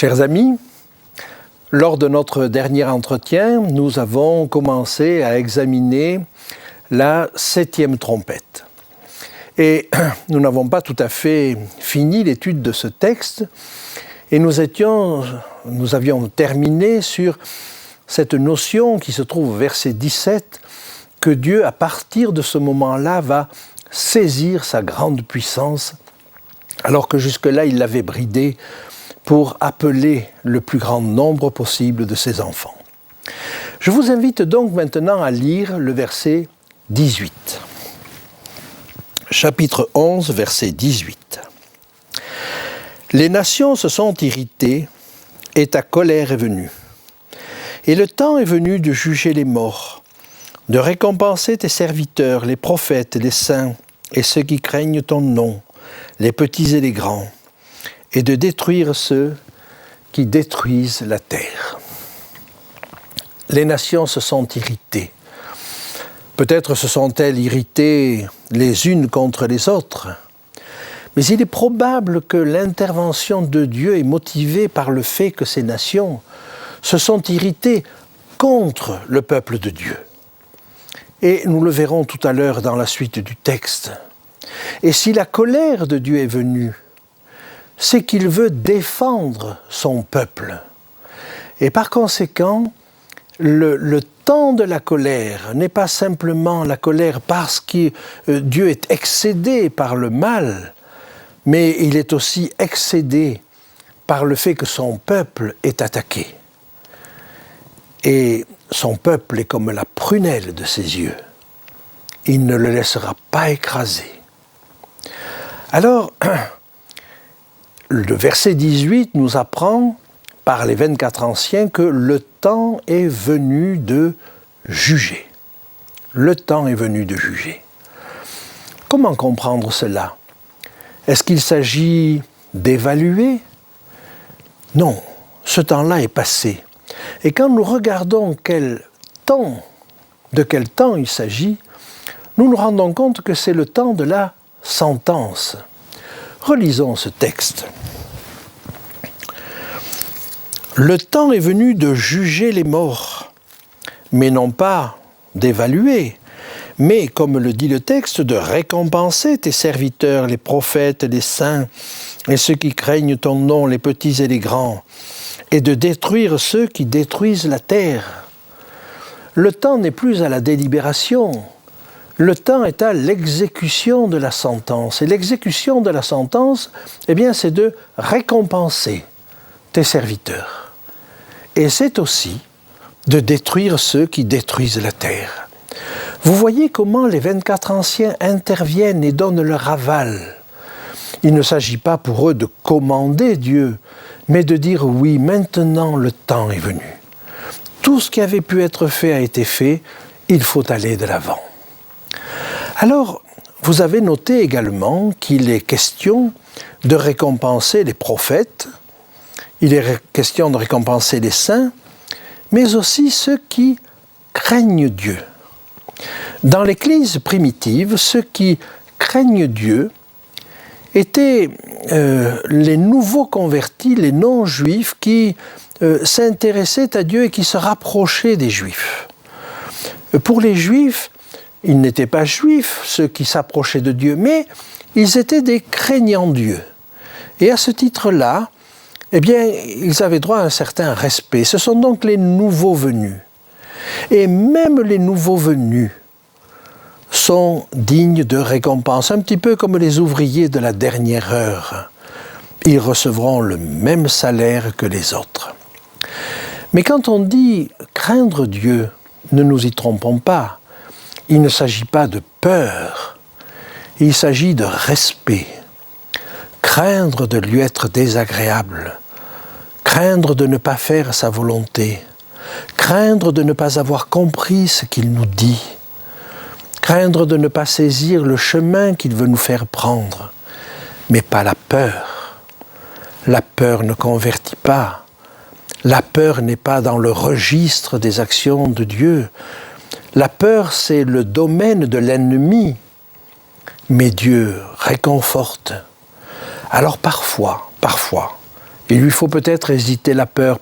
Chers amis, lors de notre dernier entretien, nous avons commencé à examiner la 7e trompette. Et nous n'avons pas tout à fait fini l'étude de ce texte et nous avions terminé sur cette notion qui se trouve au verset 17 que Dieu, à partir de ce moment-là, va saisir sa grande puissance alors que jusque-là, il l'avait bridée pour appeler le plus grand nombre possible de ses enfants. Je vous invite donc maintenant à lire le verset 18. Chapitre 11, verset 18. Les nations se sont irritées et ta colère est venue. Et le temps est venu de juger les morts, de récompenser tes serviteurs, les prophètes, les saints et ceux qui craignent ton nom, les petits et les grands, et de détruire ceux qui détruisent la terre. Les nations se sont irritées. Peut-être se sont-elles irritées les unes contre les autres, mais il est probable que l'intervention de Dieu est motivée par le fait que ces nations se sont irritées contre le peuple de Dieu. Et nous le verrons tout à l'heure dans la suite du texte. Et si la colère de Dieu est venue, c'est qu'il veut défendre son peuple. Et par conséquent, le temps de la colère n'est pas simplement la colère parce que Dieu est excédé par le mal, mais il est aussi excédé par le fait que son peuple est attaqué. Et son peuple est comme la prunelle de ses yeux. Il ne le laissera pas écraser. Alors, le verset 18 nous apprend, par les 24 anciens, que le temps est venu de juger. Le temps est venu de juger. Comment comprendre cela? Est-ce qu'il s'agit d'évaluer? Non, ce temps-là est passé. Et quand nous regardons de quel temps il s'agit, nous nous rendons compte que c'est le temps de la sentence. Relisons ce texte. Le temps est venu de juger les morts, mais non pas d'évaluer, mais, comme le dit le texte, de récompenser tes serviteurs, les prophètes, les saints, et ceux qui craignent ton nom, les petits et les grands, et de détruire ceux qui détruisent la terre. Le temps n'est plus à la délibération, le temps est à l'exécution de la sentence. Et l'exécution de la sentence, eh bien, c'est de récompenser tes serviteurs. Et c'est aussi de détruire ceux qui détruisent la terre. Vous voyez comment les 24 anciens interviennent et donnent leur aval. Il ne s'agit pas pour eux de commander Dieu, mais de dire oui, maintenant le temps est venu. Tout ce qui avait pu être fait a été fait, il faut aller de l'avant. Alors, vous avez noté également qu'il est question de récompenser les prophètes, il est question de récompenser les saints, mais aussi ceux qui craignent Dieu. Dans l'Église primitive, ceux qui craignent Dieu étaient les nouveaux convertis, les non-juifs qui s'intéressaient à Dieu et qui se rapprochaient des Juifs. Pour les Juifs, ils n'étaient pas juifs, ceux qui s'approchaient de Dieu, mais ils étaient des craignants Dieu. Et à ce titre-là, eh bien, ils avaient droit à un certain respect. Ce sont donc les nouveaux venus. Et même les nouveaux venus sont dignes de récompense, un petit peu comme les ouvriers de la dernière heure. Ils recevront le même salaire que les autres. Mais quand on dit craindre Dieu, ne nous y trompons pas. Il ne s'agit pas de peur, il s'agit de respect. Craindre de lui être désagréable, craindre de ne pas faire sa volonté, craindre de ne pas avoir compris ce qu'il nous dit, craindre de ne pas saisir le chemin qu'il veut nous faire prendre, mais pas la peur. La peur ne convertit pas, la peur n'est pas dans le registre des actions de Dieu. La peur, c'est le domaine de l'ennemi, mais Dieu réconforte. Alors parfois, Il lui faut peut-être utiliser la peur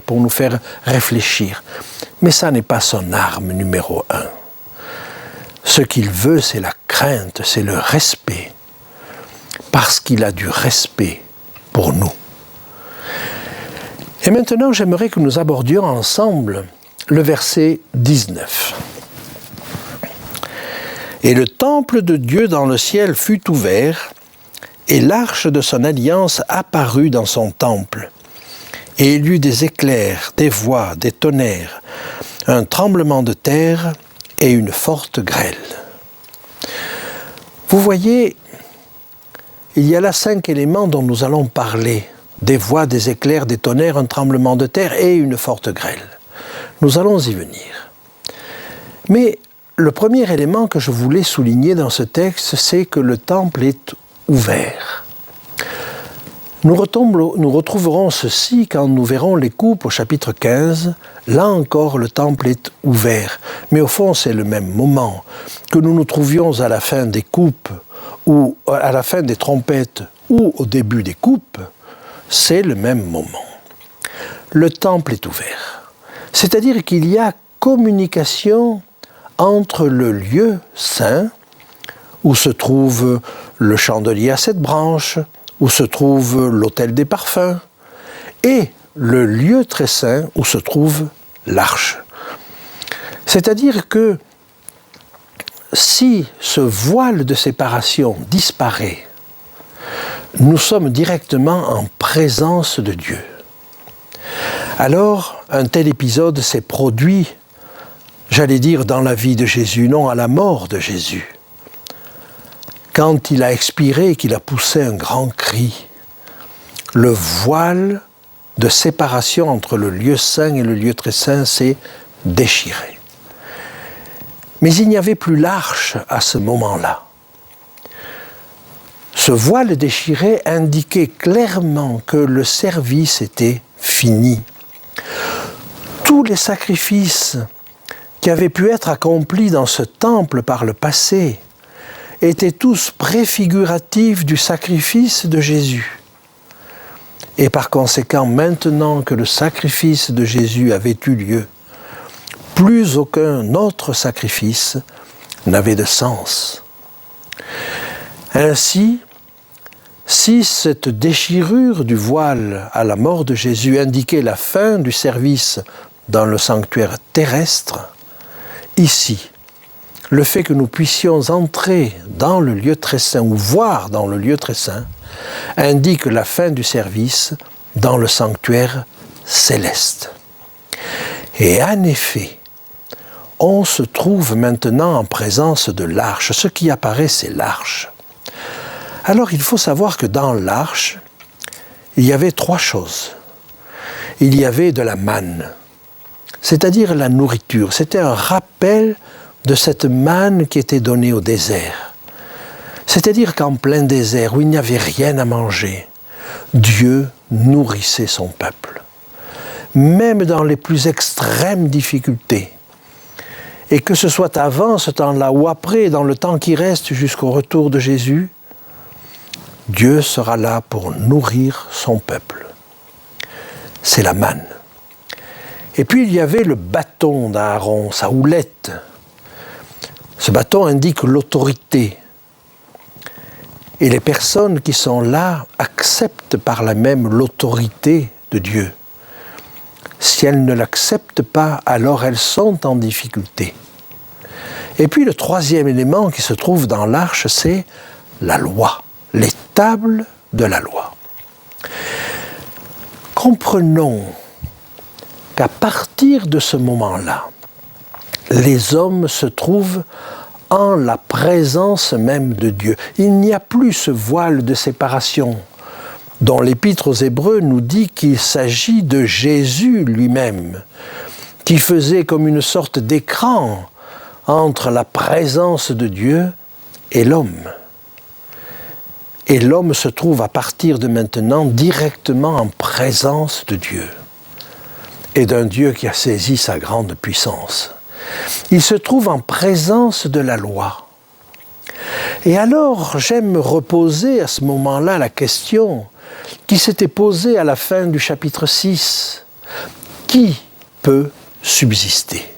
pour nous faire réfléchir. Mais ça n'est pas son arme numéro 1. Ce qu'il veut, c'est la crainte, c'est le respect. Parce qu'il a du respect pour nous. Et maintenant, j'aimerais que nous abordions ensemble le verset 19. « Et le temple de Dieu dans le ciel fut ouvert, et l'arche de son alliance apparut dans son temple. Et il y eut des éclairs, des voix, des tonnerres, un tremblement de terre et une forte grêle. » Vous voyez, il y a là 5 éléments dont nous allons parler. Des voix, des éclairs, des tonnerres, un tremblement de terre et une forte grêle. Nous allons y venir. Mais le premier élément que je voulais souligner dans ce texte, c'est que le temple est ouvert. Nous retrouverons ceci quand nous verrons les coupes au chapitre 15. Là encore, le temple est ouvert. Mais au fond, c'est le même moment. Que nous nous trouvions à la fin des coupes, ou à la fin des trompettes, ou au début des coupes, c'est le même moment. Le temple est ouvert. C'est-à-dire qu'il y a communication entre le lieu saint, où se trouve le chandelier à 7 branches, où se trouve l'autel des parfums, et le lieu très saint où se trouve l'arche. C'est-à-dire que si ce voile de séparation disparaît, nous sommes directement en présence de Dieu. Alors, un tel épisode s'est produit, j'allais dire, dans la vie de Jésus, non à la mort de Jésus. Quand il a expiré et qu'il a poussé un grand cri, le voile de séparation entre le lieu saint et le lieu très saint s'est déchiré. Mais il n'y avait plus l'arche à ce moment-là. Ce voile déchiré indiquait clairement que le service était fini. Tous les sacrifices qui avaient pu être accomplis dans ce temple par le passé étaient tous préfiguratifs du sacrifice de Jésus. Et par conséquent, maintenant que le sacrifice de Jésus avait eu lieu, plus aucun autre sacrifice n'avait de sens. Ainsi, si cette déchirure du voile à la mort de Jésus indiquait la fin du service dans le sanctuaire terrestre, ici, le fait que nous puissions entrer dans le lieu très saint ou voir dans le lieu très saint indique la fin du service dans le sanctuaire céleste. Et en effet, on se trouve maintenant en présence de l'arche. Ce qui apparaît, c'est l'arche. Alors il faut savoir que dans l'arche, il y avait 3 choses. Il y avait de la manne, c'est-à-dire la nourriture. C'était un rappel de cette manne qui était donnée au désert. C'est-à-dire qu'en plein désert, où il n'y avait rien à manger, Dieu nourrissait son peuple. Même dans les plus extrêmes difficultés. Et que ce soit avant ce temps-là ou après, dans le temps qui reste jusqu'au retour de Jésus, Dieu sera là pour nourrir son peuple. C'est la manne. Et puis il y avait le bâton d'Aaron, sa houlette. Ce bâton indique l'autorité. Et les personnes qui sont là acceptent par là même l'autorité de Dieu. Si elles ne l'acceptent pas, alors elles sont en difficulté. Et puis le 3e élément qui se trouve dans l'arche, c'est la loi, les tables de la loi. Comprenons qu'à partir de ce moment-là, les hommes se trouvent en la présence même de Dieu. Il n'y a plus ce voile de séparation dont l'Épître aux Hébreux nous dit qu'il s'agit de Jésus lui-même, qui faisait comme une sorte d'écran entre la présence de Dieu et l'homme. Et l'homme se trouve à partir de maintenant directement en présence de Dieu et d'un Dieu qui a saisi sa grande puissance. Il se trouve en présence de la loi. Et alors, j'aime me reposer à ce moment-là la question, qui s'était posée à la fin du chapitre 6. Qui peut subsister?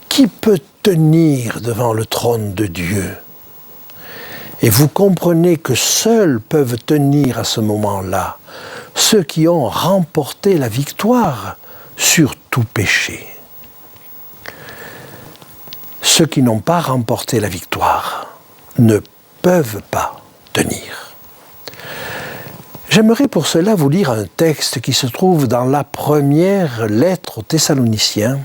Qui peut tenir devant le trône de Dieu? Et vous comprenez que seuls peuvent tenir à ce moment-là ceux qui ont remporté la victoire sur tout péché. Ceux qui n'ont pas remporté la victoire ne peuvent pas tenir. J'aimerais pour cela vous lire un texte qui se trouve dans la première lettre aux Thessaloniciens,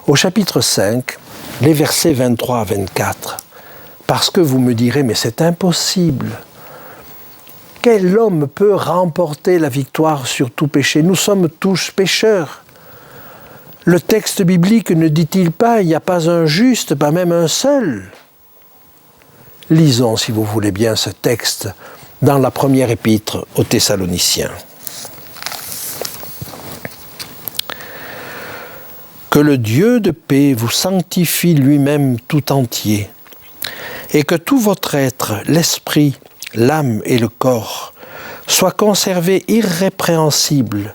au chapitre 5, les versets 23 à 24. Parce que vous me direz, mais c'est impossible. Quel homme peut remporter la victoire sur tout péché? Nous sommes tous pécheurs. Le texte biblique ne dit-il pas, il n'y a pas un juste, pas même un seul? Lisons, si vous voulez bien, ce texte dans la première épître aux Thessaloniciens. Que le Dieu de paix vous sanctifie lui-même tout entier, et que tout votre être, l'esprit, l'âme et le corps, soient conservés irrépréhensibles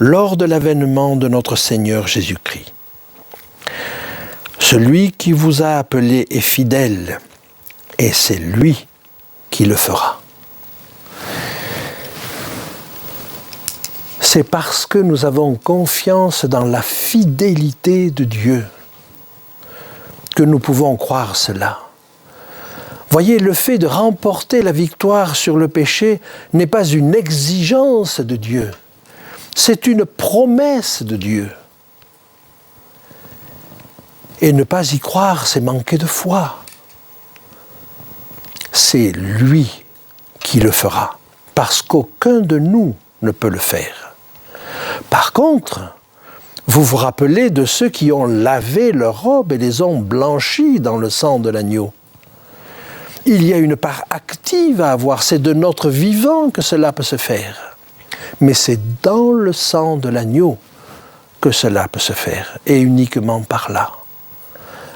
lors de l'avènement de notre Seigneur Jésus-Christ. Celui qui vous a appelé est fidèle, et c'est lui qui le fera. C'est parce que nous avons confiance dans la fidélité de Dieu que nous pouvons croire cela. Voyez, le fait de remporter la victoire sur le péché n'est pas une exigence de Dieu, c'est une promesse de Dieu. Et ne pas y croire, c'est manquer de foi. C'est lui qui le fera, parce qu'aucun de nous ne peut le faire. Par contre, vous vous rappelez de ceux qui ont lavé leurs robes et les ont blanchis dans le sang de l'agneau. Il y a une part active à avoir, c'est de notre vivant que cela peut se faire. Mais c'est dans le sang de l'agneau que cela peut se faire, et uniquement par là.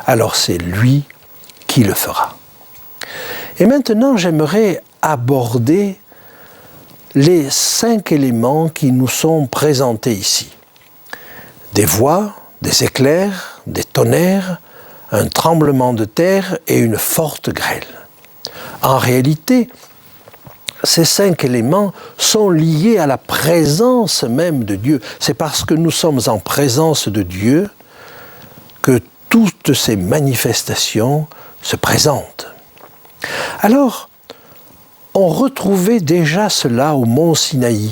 Alors c'est lui qui le fera. Et maintenant, j'aimerais aborder les 5 éléments qui nous sont présentés ici. Des voix, des éclairs, des tonnerres, un tremblement de terre et une forte grêle. En réalité, ces 5 éléments sont liés à la présence même de Dieu. C'est parce que nous sommes en présence de Dieu que toutes ces manifestations se présentent. Alors, on retrouvait déjà cela au mont Sinaï,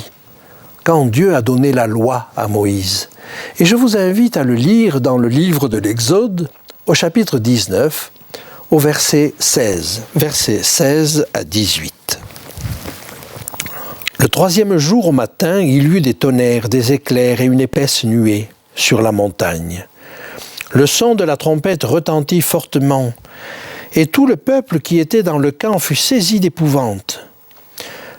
quand Dieu a donné la loi à Moïse. Et je vous invite à le lire dans le livre de l'Exode, au chapitre 19, au verset 16, versets 16 à 18. Le 3e jour au matin, il y eut des tonnerres, des éclairs et une épaisse nuée sur la montagne. Le son de la trompette retentit fortement, et tout le peuple qui était dans le camp fut saisi d'épouvante.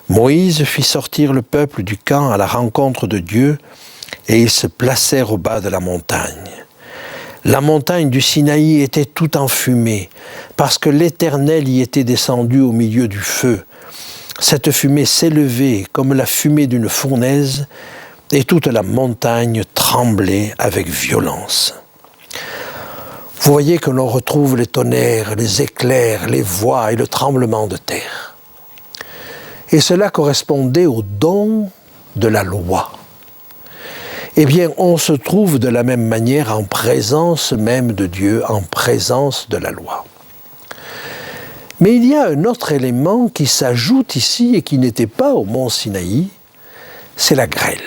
Moïse fit sortir le peuple du camp à la rencontre de Dieu, et ils se placèrent au bas de la montagne. La montagne du Sinaï était tout enfumée, parce que l'Éternel y était descendu au milieu du feu. Cette fumée s'élevait comme la fumée d'une fournaise, et toute la montagne tremblait avec violence. Vous voyez que l'on retrouve les tonnerres, les éclairs, les voix et le tremblement de terre. Et cela correspondait au don de la loi. Eh bien, on se trouve de la même manière en présence même de Dieu, en présence de la loi. Mais il y a un autre élément qui s'ajoute ici et qui n'était pas au mont Sinaï, c'est la grêle.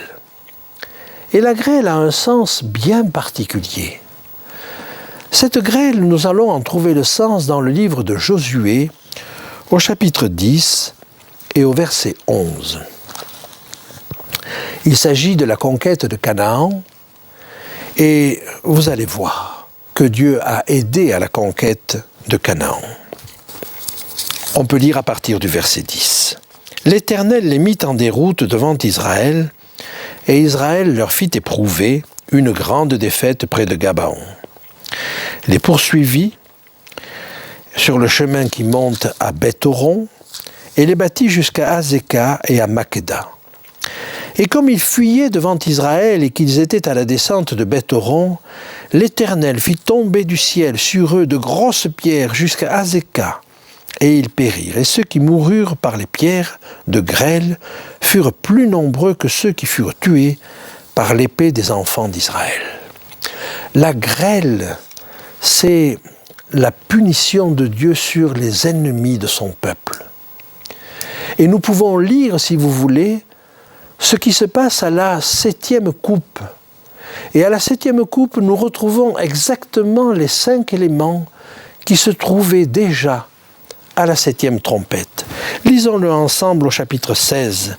Et la grêle a un sens bien particulier. Cette grêle, nous allons en trouver le sens dans le livre de Josué, au chapitre 10 et au verset 11. Il s'agit de la conquête de Canaan, et vous allez voir que Dieu a aidé à la conquête de Canaan. On peut lire à partir du verset 10. « L'Éternel les mit en déroute devant Israël, et Israël leur fit éprouver une grande défaite près de Gabaon. Les poursuivit sur le chemin qui monte à Beth-horon et les battit jusqu'à Azéka et à Makeda. Et comme ils fuyaient devant Israël et qu'ils étaient à la descente de Beth-horon, l'Éternel fit tomber du ciel sur eux de grosses pierres jusqu'à Azéka, et ils périrent. Et ceux qui moururent par les pierres de grêle furent plus nombreux que ceux qui furent tués par l'épée des enfants d'Israël. La grêle, c'est la punition de Dieu sur les ennemis de son peuple. Et nous pouvons lire, si vous voulez, ce qui se passe à la 7e coupe. Et à la 7e coupe, nous retrouvons exactement les 5 éléments qui se trouvaient déjà à la 7e trompette. Lisons-le ensemble au chapitre 16,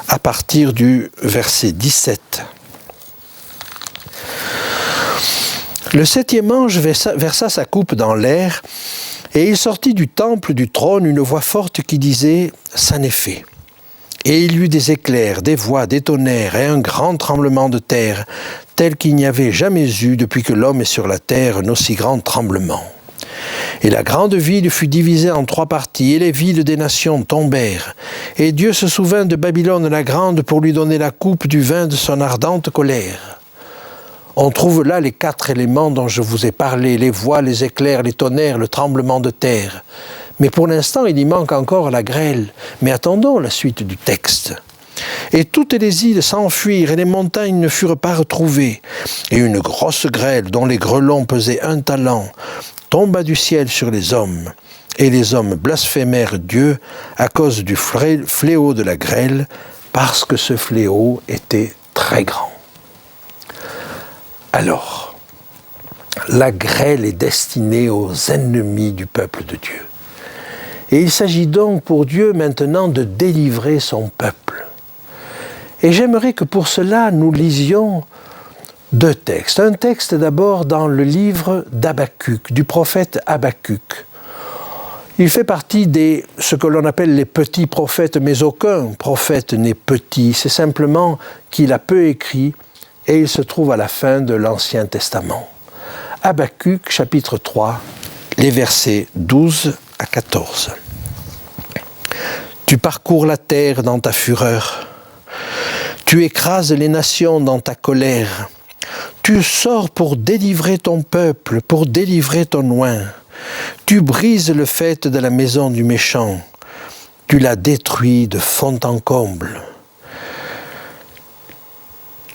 à partir du verset 17. Le 7e ange versa sa coupe dans l'air, et il sortit du temple du trône une voix forte qui disait « Ça n'est fait ». Et il y eut des éclairs, des voix, des tonnerres et un grand tremblement de terre, tel qu'il n'y avait jamais eu depuis que l'homme est sur la terre un aussi grand tremblement. Et la grande ville fut divisée en 3 parties, et les villes des nations tombèrent. Et Dieu se souvint de Babylone la grande pour lui donner la coupe du vin de son ardente colère. On trouve là les 4 éléments dont je vous ai parlé, les voix, les éclairs, les tonnerres, le tremblement de terre. Mais pour l'instant, il y manque encore la grêle. Mais attendons la suite du texte. Et toutes les îles s'enfuirent, et les montagnes ne furent pas retrouvées. Et une grosse grêle, dont les grêlons pesaient 1 talent, tomba du ciel sur les hommes. Et les hommes blasphémèrent Dieu à cause du fléau de la grêle, parce que ce fléau était très grand. Alors, la grêle est destinée aux ennemis du peuple de Dieu. Et il s'agit donc pour Dieu maintenant de délivrer son peuple. Et j'aimerais que pour cela nous lisions 2 textes. Un texte d'abord dans le livre d'Habacuc, du prophète Habacuc. Il fait partie de ce que l'on appelle les petits prophètes, mais aucun prophète n'est petit. C'est simplement qu'il a peu écrit et il se trouve à la fin de l'Ancien Testament. Habacuc, chapitre 3, les versets 12 à 14. Tu parcours la terre dans ta fureur. Tu écrases les nations dans ta colère. Tu sors pour délivrer ton peuple, pour délivrer ton oint. Tu brises le faîte de la maison du méchant. Tu la détruis de fond en comble.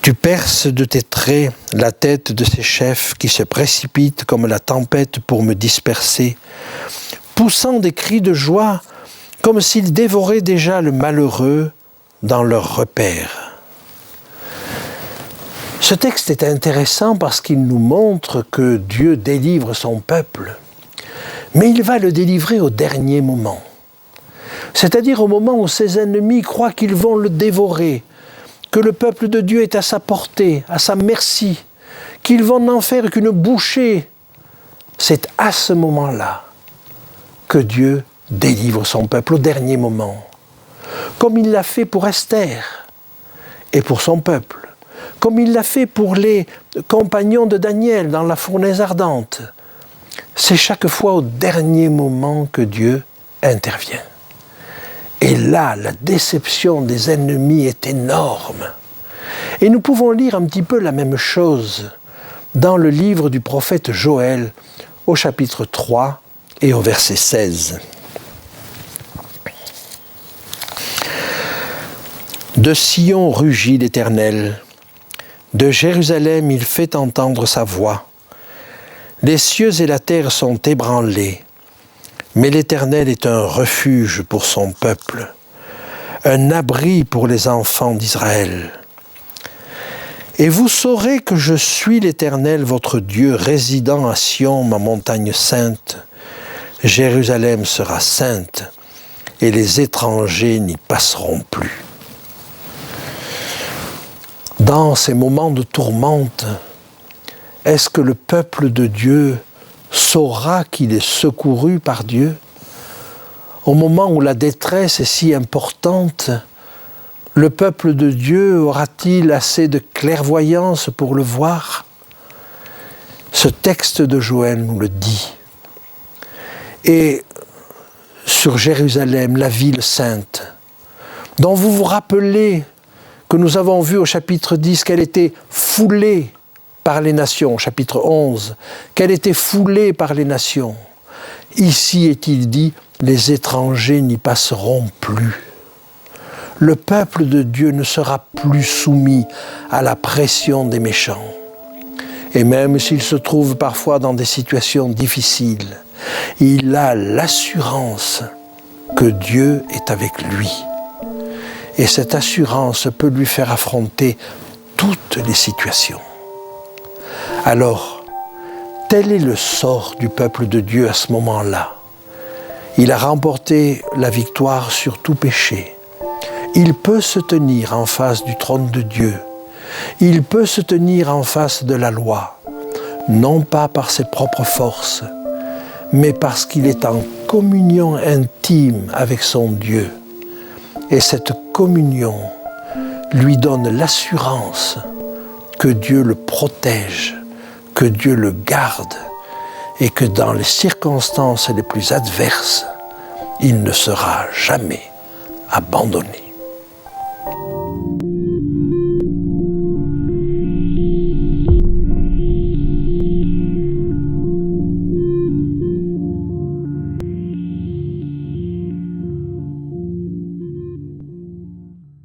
Tu perces de tes traits la tête de ces chefs qui se précipitent comme la tempête pour me disperser, poussant des cris de joie comme s'ils dévoraient déjà le malheureux dans leur repère. Ce texte est intéressant parce qu'il nous montre que Dieu délivre son peuple, mais il va le délivrer au dernier moment. C'est-à-dire au moment où ses ennemis croient qu'ils vont le dévorer, que le peuple de Dieu est à sa portée, à sa merci, qu'ils vont n'en faire qu'une bouchée. C'est à ce moment-là que Dieu délivre son peuple, au dernier moment. Comme il l'a fait pour Esther et pour son peuple, comme il l'a fait pour les compagnons de Daniel dans la fournaise ardente. C'est chaque fois au dernier moment que Dieu intervient. Et là, la déception des ennemis est énorme. Et nous pouvons lire un petit peu la même chose dans le livre du prophète Joël, au chapitre 3 et au verset 16. De Sion rugit l'Éternel, de Jérusalem il fait entendre sa voix. Les cieux et la terre sont ébranlés. Mais l'Éternel est un refuge pour son peuple, un abri pour les enfants d'Israël. Et vous saurez que je suis l'Éternel, votre Dieu, résidant à Sion, ma montagne sainte. Jérusalem sera sainte, et les étrangers n'y passeront plus. Dans ces moments de tourmente, est-ce que le peuple de Dieu saura qu'il est secouru par Dieu? Au moment où la détresse est si importante, le peuple de Dieu aura-t-il assez de clairvoyance pour le voir? Ce texte de Joël nous le dit. Et sur Jérusalem, la ville sainte, dont vous vous rappelez que nous avons vu au chapitre 10 qu'elle était foulée par les nations, chapitre 11, qu'elle était foulée par les nations. Ici est-il dit, les étrangers n'y passeront plus. Le peuple de Dieu ne sera plus soumis à la pression des méchants. Et même s'il se trouve parfois dans des situations difficiles, il a l'assurance que Dieu est avec lui. Et cette assurance peut lui faire affronter toutes les situations. Alors, tel est le sort du peuple de Dieu à ce moment-là. Il a remporté la victoire sur tout péché. Il peut se tenir en face du trône de Dieu. Il peut se tenir en face de la loi, non pas par ses propres forces, mais parce qu'il est en communion intime avec son Dieu. Et cette communion lui donne l'assurance que Dieu le protège, que Dieu le garde et que dans les circonstances les plus adverses, il ne sera jamais abandonné.